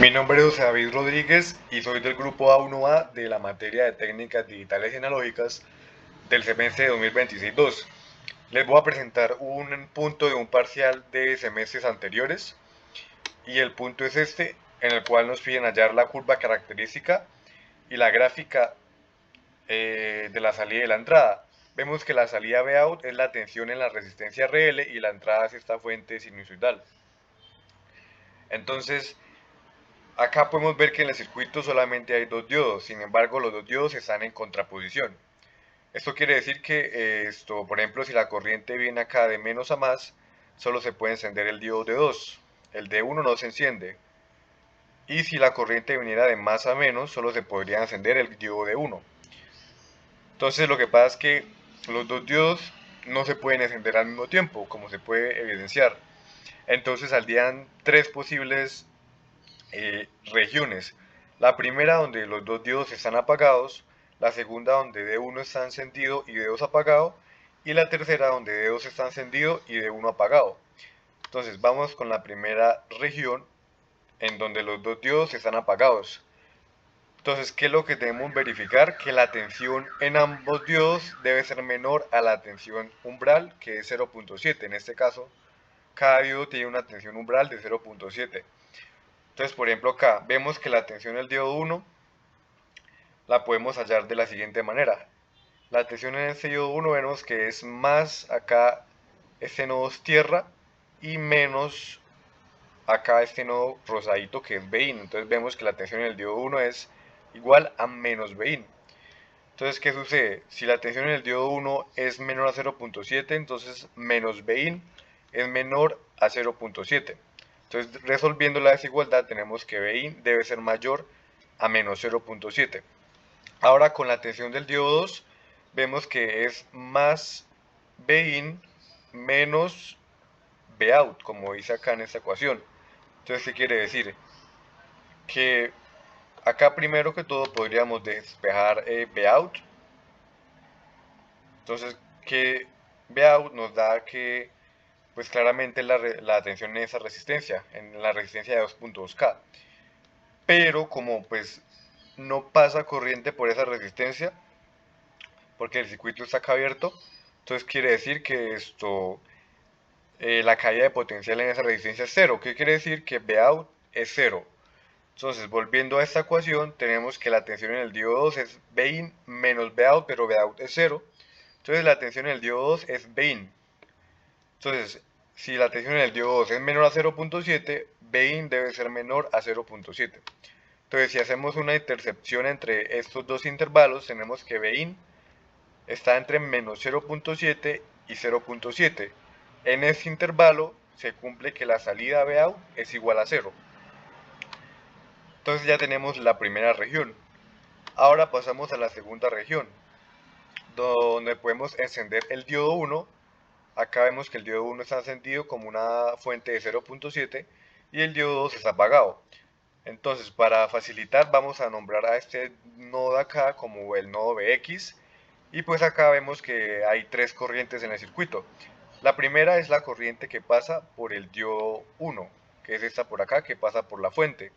Mi nombre es José David Rodríguez y soy del grupo A1A de la materia de técnicas digitales y analógicas del semestre de 2026-2. Les voy a presentar un punto de un parcial de semestres anteriores y el punto es este, en el cual nos piden hallar la curva característica y la gráfica de la salida y la entrada. Vemos que la salida Vout es la tensión en la resistencia RL y la entrada es esta fuente sinusoidal. Entonces, acá podemos ver que en el circuito solamente hay dos diodos, sin embargo los dos diodos están en contraposición. Esto quiere decir que por ejemplo, si la corriente viene acá de menos a más, solo se puede encender el diodo de 2, el de 1 no se enciende. Y si la corriente viniera de más a menos, solo se podría encender el diodo de 1. Entonces lo que pasa es que los dos diodos no se pueden encender al mismo tiempo, como se puede evidenciar. Entonces saldrían tres posibles regiones. La primera donde los dos diodos están apagados, la segunda donde D1 está encendido y D2 apagado, y la tercera donde D2 está encendido y D1 apagado. Entonces vamos con la primera región en donde los dos diodos están apagados. Entonces, ¿qué es lo que debemos verificar? Que la tensión en ambos diodos debe ser menor a la tensión umbral, que es 0.7. En este caso, cada diodo tiene una tensión umbral de 0.7. Entonces, por ejemplo, acá vemos que la tensión del diodo 1 la podemos hallar de la siguiente manera. La tensión en este diodo 1 vemos que es más acá este nodo es tierra y menos acá este nodo rosadito que es Bin. Entonces vemos que la tensión en el diodo 1 es igual a menos Bin. Entonces, ¿qué sucede? Si la tensión en el diodo 1 es menor a 0.7, entonces menos Bin es menor a 0.7. Entonces, resolviendo la desigualdad, tenemos que Bin debe ser mayor a menos 0.7. Ahora, con la tensión del diodo 2, vemos que es más Bin menos Vout, como dice acá en esta ecuación. Entonces, ¿qué quiere decir? Que acá primero que todo podríamos despejar Vout. Entonces, que Vout nos da que, pues claramente la tensión en esa resistencia, en la resistencia de 2.2K. Pero como pues no pasa corriente por esa resistencia, porque el circuito está acá abierto, entonces quiere decir que la caída de potencial en esa resistencia es cero. ¿Qué quiere decir? Que Vout es cero. Entonces, volviendo a esta ecuación, tenemos que la tensión en el diodo 2 es Vin menos Vout, pero Vout es cero. Entonces, la tensión en el diodo 2 es Vin. Entonces, si la tensión en el diodo 2 es menor a 0.7, Vin debe ser menor a 0.7. Entonces, si hacemos una intercepción entre estos dos intervalos, tenemos que Vin está entre menos 0.7 y 0.7. En este intervalo se cumple que la salida Vout es igual a 0. Entonces ya tenemos la primera región. Ahora pasamos a la segunda región, donde podemos encender el diodo 1. Acá vemos que el diodo 1 está encendido como una fuente de 0.7 y el diodo 2 está apagado. Entonces, para facilitar, vamos a nombrar a este nodo acá como el nodo Bx. Y pues acá vemos que hay tres corrientes en el circuito. La primera es la corriente que pasa por el diodo 1, que es esta por acá, que pasa por la fuente.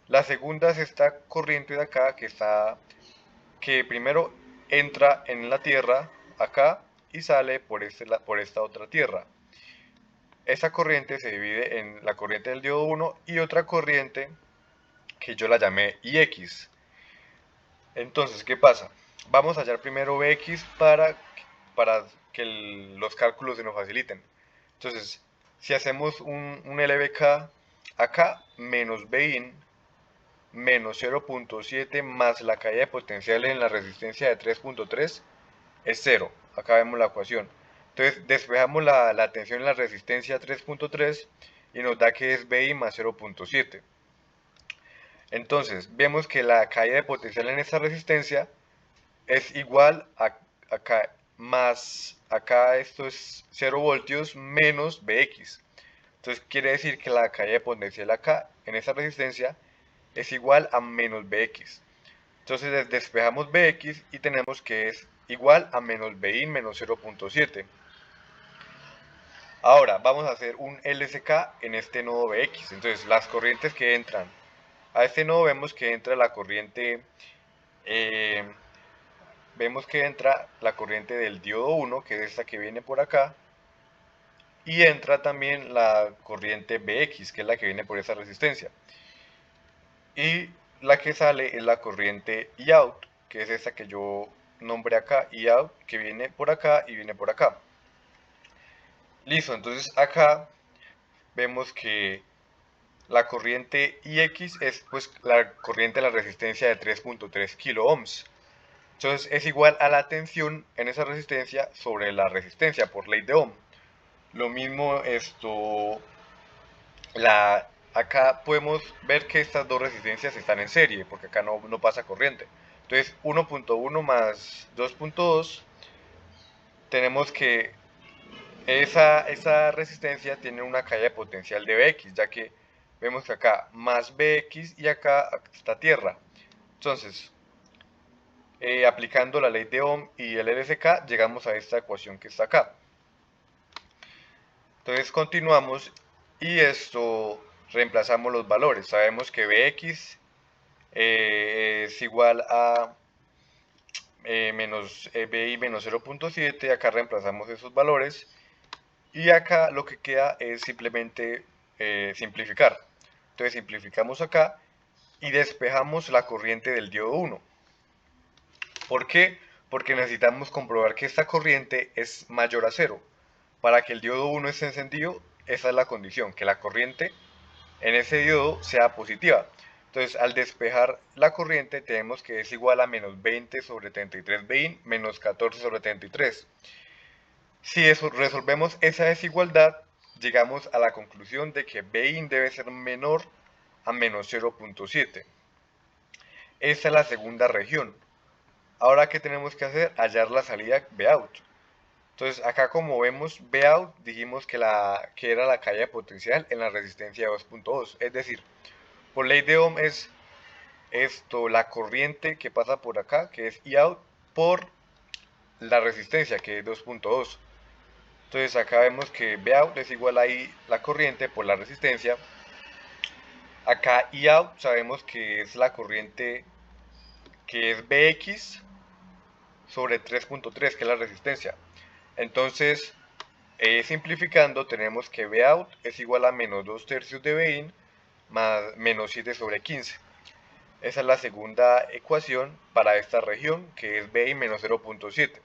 La segunda es esta corriente de acá, que primero entra en la tierra, acá, y sale por esta otra tierra. Esta corriente se divide en la corriente del diodo 1 y otra corriente que yo la llamé IX. Entonces, ¿qué pasa? Vamos a hallar primero Bx para que los cálculos se nos faciliten. Entonces, si hacemos un LBK acá, menos Bin menos 0.7 más la caída de potencial en la resistencia de 3.3 es 0. Acá vemos la ecuación. Entonces, despejamos la tensión en la resistencia 3.3 y nos da que es Bi más 0.7. Entonces, vemos que la caída de potencial en esta resistencia es igual a acá más, acá esto es 0 voltios menos Bx. Entonces quiere decir que la caída de potencial acá en esta resistencia es igual a menos Bx. Entonces despejamos Bx y tenemos que es igual a menos Bin menos 0.7. Ahora vamos a hacer un LSK en este nodo Bx. Entonces las corrientes que entran A este nodo vemos que entra la corriente del diodo 1, que es esta que viene por acá, y entra también la corriente BX, que es la que viene por esa resistencia. Y la que sale es la corriente Eout, que es esta que yo nombré acá, Eout, que viene por acá y viene por acá. Listo, entonces acá vemos que la corriente IX es pues la corriente de la resistencia de 3.3 kilo ohms. Entonces es igual a la tensión en esa resistencia sobre la resistencia por ley de Ohm. Lo mismo acá podemos ver que estas dos resistencias están en serie, porque acá no pasa corriente. Entonces 1.1 más 2.2, tenemos que esa resistencia tiene una caída de potencial de Bx, ya que vemos que acá más Bx y acá está tierra. Entonces, aplicando la ley de Ohm y el LSK, llegamos a esta ecuación que está acá. Entonces continuamos y esto reemplazamos los valores. Sabemos que Bx es igual a BI menos 0.7, acá reemplazamos esos valores y acá lo que queda es simplemente simplificar. Entonces simplificamos acá y despejamos la corriente del diodo 1. ¿Por qué? Porque necesitamos comprobar que esta corriente es mayor a 0. Para que el diodo 1 esté encendido, esa es la condición, que la corriente en ese diodo sea positiva. Entonces, al despejar la corriente, tenemos que es igual a menos 20 sobre 33 Bin, menos 14 sobre 33. Si resolvemos esa desigualdad, llegamos a la conclusión de que Bin debe ser menor a menos 0.7. Esta es la segunda región. Ahora, ¿qué tenemos que hacer? Hallar la salida Bout. Entonces, acá como vemos, Bout dijimos que era la caída potencial en la resistencia de 2.2. Es decir, por ley de Ohm es la corriente que pasa por acá, que es Eout, por la resistencia, que es 2.2. Entonces acá vemos que Bout es igual a la corriente por la resistencia. Acá Eout sabemos que es la corriente que es Bx sobre 3.3, que es la resistencia. Entonces, simplificando, tenemos que Bout es igual a menos 2 tercios de Bin más menos 7 sobre 15. Esa es la segunda ecuación para esta región, que es Bin menos 0.7.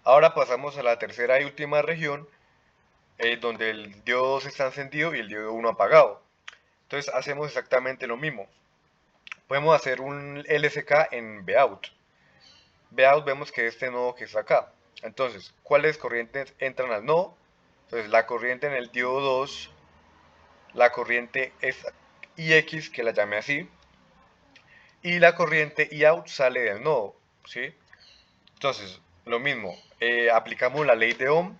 Ahora pasamos a la tercera y última región, donde el diodo 2 está encendido y el diodo 1 apagado. Entonces hacemos exactamente lo mismo. Podemos hacer un LSK en Bout. Bout vemos que este nodo que está acá. Entonces, ¿cuáles corrientes entran al nodo? Entonces, la corriente en el diodo 2, la corriente es IX, que la llamé así, y la corriente Eout sale del nodo, ¿sí? Entonces, lo mismo, aplicamos la ley de Ohm.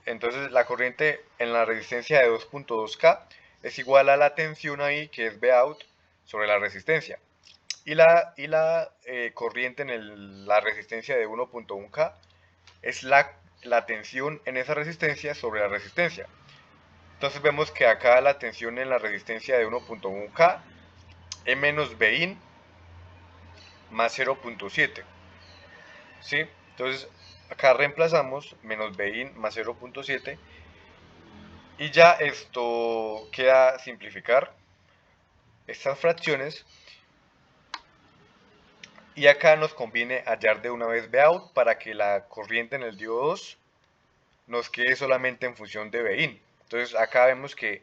Entonces la corriente en la resistencia de 2.2K es igual a la tensión ahí, que es Bout, sobre la resistencia. Y la corriente en la resistencia de 1.1K es la tensión en esa resistencia sobre la resistencia. Entonces vemos que acá la tensión en la resistencia de 1.1K es menos Bin más 0.7. ¿Sí? Entonces acá reemplazamos menos Bin más 0.7 y ya esto queda simplificar estas fracciones. Y acá nos conviene hallar de una vez Bout para que la corriente en el diodo 2 nos quede solamente en función de Bin. Entonces acá vemos que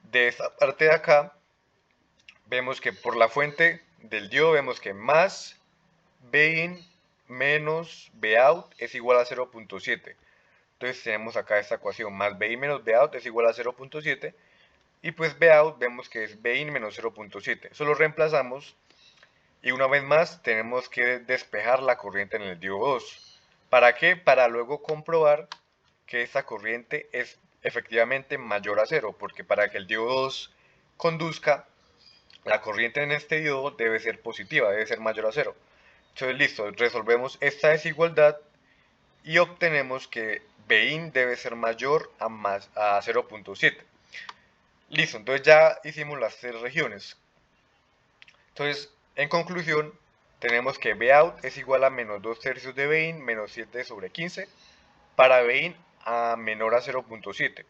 de esta parte de acá, vemos que por la fuente del diodo vemos que más Bin menos Bout es igual a 0.7. Entonces tenemos acá esta ecuación, más Bin menos Bout es igual a 0.7. Y pues Bout vemos que es Bin menos 0.7. Solo reemplazamos. Y una vez más tenemos que despejar la corriente en el diodo 2. ¿Para qué? Para luego comprobar que esta corriente es efectivamente mayor a 0, porque para que el diodo 2 conduzca, la corriente en este diodo debe ser positiva, debe ser mayor a 0. Entonces listo, resolvemos esta desigualdad y obtenemos que Bin debe ser mayor a 0.7. Listo, entonces ya hicimos las tres regiones. Entonces, en conclusión, tenemos que Bout es igual a menos 2 tercios de Bin menos 7 sobre 15 para Bin a menor a 0.7.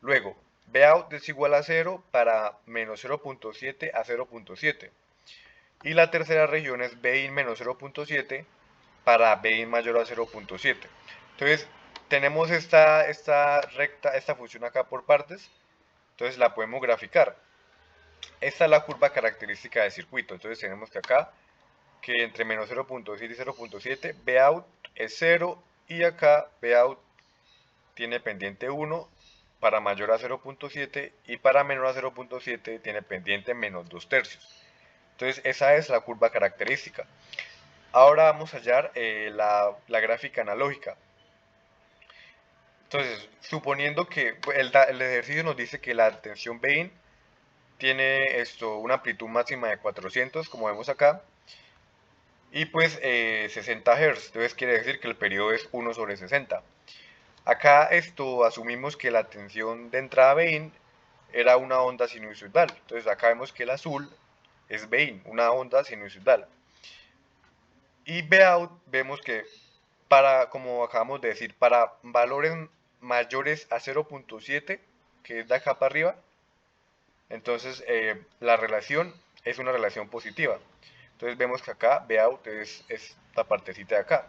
Luego, Bout es igual a 0 para menos 0.7 a 0.7. Y la tercera región es Bin menos 0.7 para Bin mayor a 0.7. Entonces, tenemos esta recta, esta función acá por partes. Entonces la podemos graficar. Esta es la curva característica del circuito. Entonces tenemos que acá, que entre menos 0.7 y 0.7, Bout es 0 y acá Bout tiene pendiente 1 para mayor a 0.7 y para menor a 0.7 tiene pendiente menos 2 tercios. Entonces esa es la curva característica. Ahora vamos a hallar la gráfica analógica. Entonces, suponiendo que el ejercicio nos dice que la tensión Bin tiene una amplitud máxima de 400, como vemos acá, y pues 60 Hz, entonces quiere decir que el periodo es 1 sobre 60. Acá asumimos que la tensión de entrada Bin era una onda sinusoidal, entonces acá vemos que el azul es Bin, una onda sinusoidal. Y Bout vemos que como acabamos de decir, para valores mayores a 0.7, que es de acá para arriba, entonces la relación es una relación positiva. Entonces vemos que acá Bout es esta partecita de acá.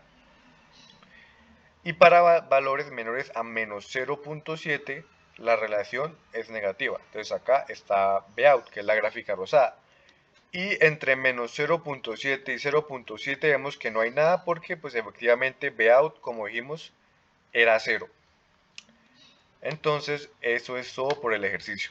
Y para valores menores a menos 0.7, la relación es negativa. Entonces acá está Bout, que es la gráfica rosada. Y entre menos 0.7 y 0.7 vemos que no hay nada porque pues efectivamente Bout, como dijimos, era 0. Entonces eso es todo por el ejercicio.